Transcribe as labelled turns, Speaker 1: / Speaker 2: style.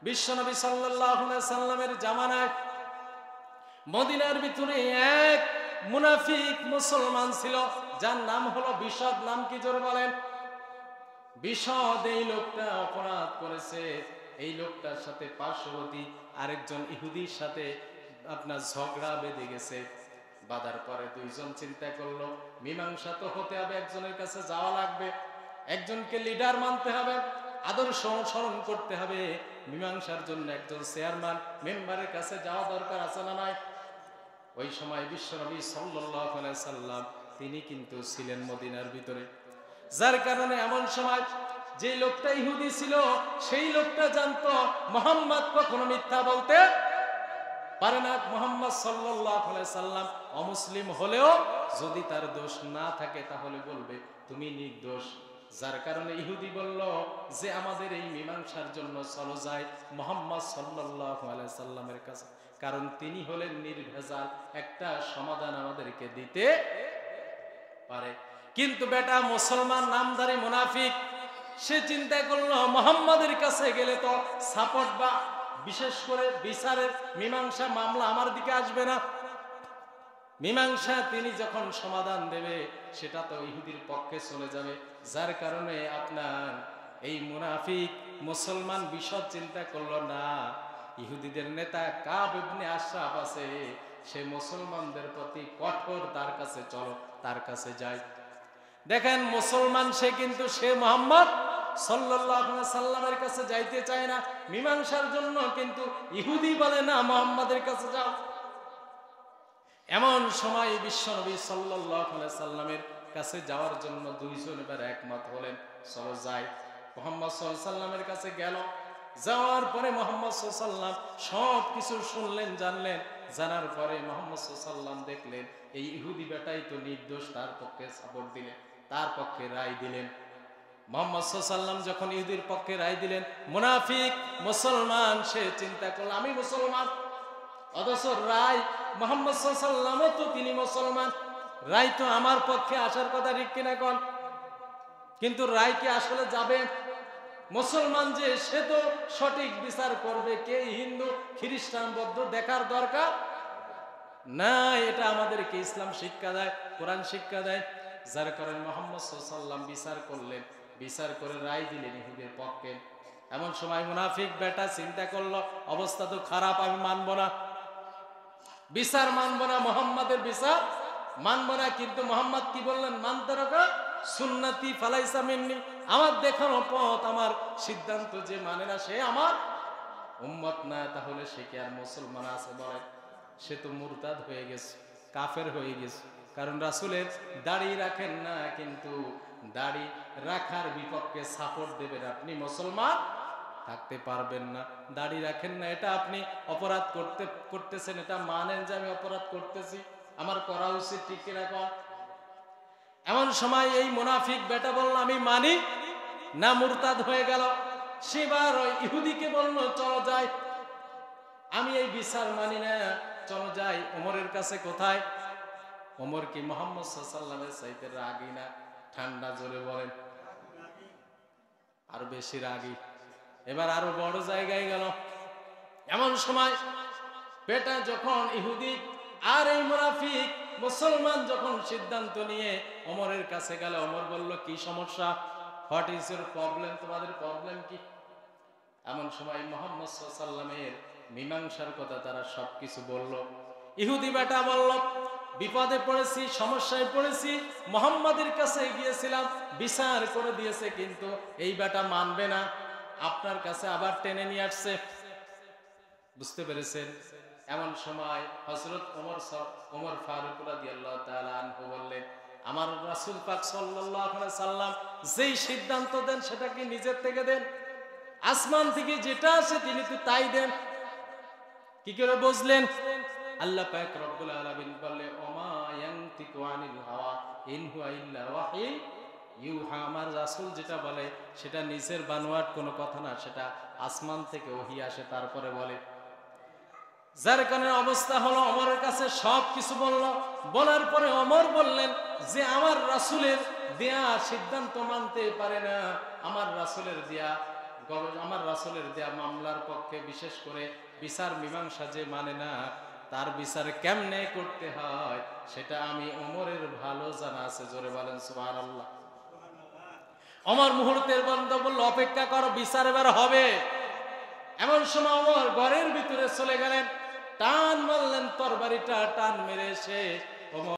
Speaker 1: বিশ্বনবী সাল্লাল্লাহু আলাইহি সাল্লামের জামানায় মদিনার ভিতরে এক মুনাফিক মুসলমান ছিল, যার নাম হলো বিশদ। নাম কি জোরে বলেন? বিশদ। এই লোকটা অপরাধ করেছে। এই লোকটার সাথে পার্শ্ববর্তী আরেকজন ইহুদির সাথে আপনার ঝগড়া বেঁধে গেছে। বাঁধার পরে দুইজন চিন্তা করলো মীমাংসা তো হতে হবে, একজনের কাছে যাওয়া লাগবে, একজনকে লিডার মানতে হবে, আদর্শ অনুসরণ করতে হবে। মীমাংসার জন্য একজন চেয়ারম্যান মেম্বারের কাছে যাওয়া দরকার আছে না নাই? ওই সময় বিশ্বনবী সাল্লাল্লাহু আলাইহি সাল্লাম তিনি কিন্তু ছিলেন মদিনার ভিতরে, যার কারণে এমন সময় যে লোকটা ইহুদি ছিল সেই লোকটা জানতো মুহাম্মদ কখনো মিথ্যা বলতে পারে না। মুহাম্মদ সাল্লাল্লাহু আলাইহি সাল্লাম অমুসলিম হলেও যদি তার দোষ না থাকে তাহলে বলবে তুমি নির্দোষ। যার কারণে ইহুদি বলল যে আমাদের এই মীমাংসার জন্য চলো যাই মুহাম্মদ সাল্লাল্লাহু আলাইহি সাল্লামের কাছে, কারণ তিনি হলেন নির্ভেজাল, একটা সমাধান আমাদেরকে দিতে পারে। কিন্তু বেটা মুসলমান নামধারী মুনাফিক সে চিন্তা করলো মুহাম্মাদের কাছে গেলে তো সাপোর্ট বা বিশেষ করে বিচারের মীমাংসা মামলা আমার দিকে আসবে না। মীমাংসা তিনি যখন সমাধান দেবে সেটা তো ইহুদির পক্ষে চলে যাবে। যার কারণে আপনার এই মুনাফিক মুসলমান বিশদ চিন্তা করলো না, ইহুদিদের নেতা কাব ইবনে আশরাফ আছে, সে মুসলমানদের প্রতি কঠোর, তার কাছে চলো, তার কাছে যাই। দেখেন মুসলমান সে, কিন্তু সে মুহাম্মদ সাল্লাল্লাহু আলাইহি সাল্লামের কাছে যাইতে চায় না মীমাংসার জন্য, কিন্তু ইহুদি বলে না মুহাম্মাদের কাছে যাও। এমন সময় বিশ্বনবী সাল্লাল্লাহু আলাইহি সাল্লামের কাছে যাওয়ার জন্য দুইজন এবার একমত হলেন, চলো যাই। মুহাম্মদ সাল্লাল্লাহু আলাইহি সাল্লামের কাছে গেল। যাওয়ার পরে মুহাম্মদ সাল্লাল্লাহু আলাইহি সাল্লাম সব কিছু শুনলেন, জানলেন। জানার পরে মুহাম্মদ সাল্লাল্লাহু আলাইহি সাল্লাম দেখলেন এই ইহুদি বেটাই তো নির্দোষ, তার পক্ষে সাপোর্ট দিলেন, তার পক্ষে রায় দিলেন। মুহাম্মদ সাল্লাল্লাহু আলাইহি সাল্লাম যখন ইহুদির পক্ষে রায় দিলেন, মুনাফিক মুসলমান সে চিন্তা করল আমি মুসলমান, অথচ রায় মুহাম্মদ সাল্লাল্লাহু আলাইহি সাল্লামও তো তিনি মুসলমান, রায় তো আমার পক্ষে আসার কথা, ঠিক কিনা কোন? কিন্তু রায় কি আসলে যাবে? মুসলমান যে সে তো সঠিক বিচার করবে, কে হিন্দু খ্রিস্টান বৌদ্ধ দেখার দরকার না। এটা আমাদেরকে ইসলাম শিক্ষা দেয়, কোরআন শিক্ষা দেয়। যার কারণে মুহাম্মদ সাল্লাল্লাহু আলাইহি সাল্লাম বিচার করলেন, বিচার করে রায় দিলেন ইহুদের পক্ষে। এমন সময় মুনাফিক বেটা চিন্তা করলো অবস্থা তো খারাপ, আমি মানবো না, বিচার মানবো না, মুহাম্মাদের বিচার মানবো না। কিন্তু মুহাম্মদ কি বললেন? মান তারাকা সুন্নতি ফালাইসা মিন্নি, আমার দেখানো পথ, আমার সিদ্ধান্ত যে মানে না সে আমার উম্মত না। তাহলে সে কি আর মুসলমান আছে বলেন? সে তো মুরতাদ হয়ে গেছে, কাফের হয়ে গেছে। কারণ রাসূলের দাড়ি রাখেন না, কিন্তু দাড়ি রাখার বিপক্ষে সাপোর্ট দেবেন, আপনি মুসলমান থাকতে পারবেন না। দাড়ি রাখেন না, এটা আপনি অপরাধ করতেছেন, এটা মানেন যে আমি অপরাধ করতেছি, আমার করা উচিত, ঠিক কিনা কন? এমন সময় এই মুনাফিক বেটা বলল আমি মানি না, মুরতাদ হয়ে গেল। সেবার ওই ইহুদিকে বলল চলো যাই, আমি এই বিচার মানি না, চলো যাই ওমরের কাছে। কোথায়? ওমর কি মুহাম্মদ সাল্লাল্লাহু আলাইহি সাল্লামের চাইতে রাগী না ঠান্ডা? জোরে বলেন। আরো বেশি রাগী। এবার আরো বড় জায়গায় গেল। এমন সময় বেটা যখন ইহুদি আর এই মুনাফিক মুসলমান যখন সিদ্ধান্ত নিয়ে ওমরের কাছে গেল, ওমর বলল কি সমস্যা, হোয়াট ইজ ইউর প্রবলেম, তোমাদের প্রবলেম কি? এমন সময় মুহাম্মদ সাল্লাল্লাহু আলাইহি সাল্লামের মীমাংসার কথা তারা সবকিছু বলল। ইহুদি বেটা বলল বিপদে পড়েছি, সমস্যায় পড়েছি, মুহাম্মাদের কাছে গিয়েছিলাম, বিচার করে দিয়েছে, কিন্তু এই বেটা মানবে না, আপনার কাছে আবার টেনে নিয়ে আসছে। বুঝতে পেরেছেন? এমন সময় হযরত ওমর ফারুক রাদিয়াল্লাহু তাআলা আনহু বললেন আমার রাসূল পাক সাল্লাল্লাহু আলাইহি সাল্লাম যেই সিদ্ধান্ত দেন সেটা কি নিজের থেকে দেন? আসমান থেকে যেটা আসে তিনি তো তাই দেন। কি করে বুঝলেন? আল্লাহ পাক রব্বুল আলামিন বললেন ওমা ইয়ানতিকু আনিল হাওয়া ইন হুয়া ইল্লা ওয়াহী ইউহা, আমার রাসূল যেটা বলে সেটা নিজের বানোয়াট কোনো কথা না, সেটা আসমান থেকে ওহী আসে তারপরে বলে। যার কারণে অবস্থা হলো ওমরের কাছে সব কিছু বলল। বলার পরে ওমর বললেন যে আমার রাসূলের দেয়া সিদ্ধান্ত মানতে পারে না, আমার রাসূলের দেয়া আমার রাসূলের দেয়া মামলার পক্ষে বিশেষ করে বিচার মীমাংসা যে মানে না, তার বিচার কেমনে করতে হয় সেটা আমি ওমরের ভালো জানা আছে। জোরে বলেন সুবহানাল্লাহ। ওমর মুহূর্তের বন্ধ বলল, অপেক্ষা করো, বিচার এবার হবে। এমন সময় ওমর ঘরের ভিতরে চলে গেলেন, টান মারলেন তরবারিটা, টান মেরে এসে ওমর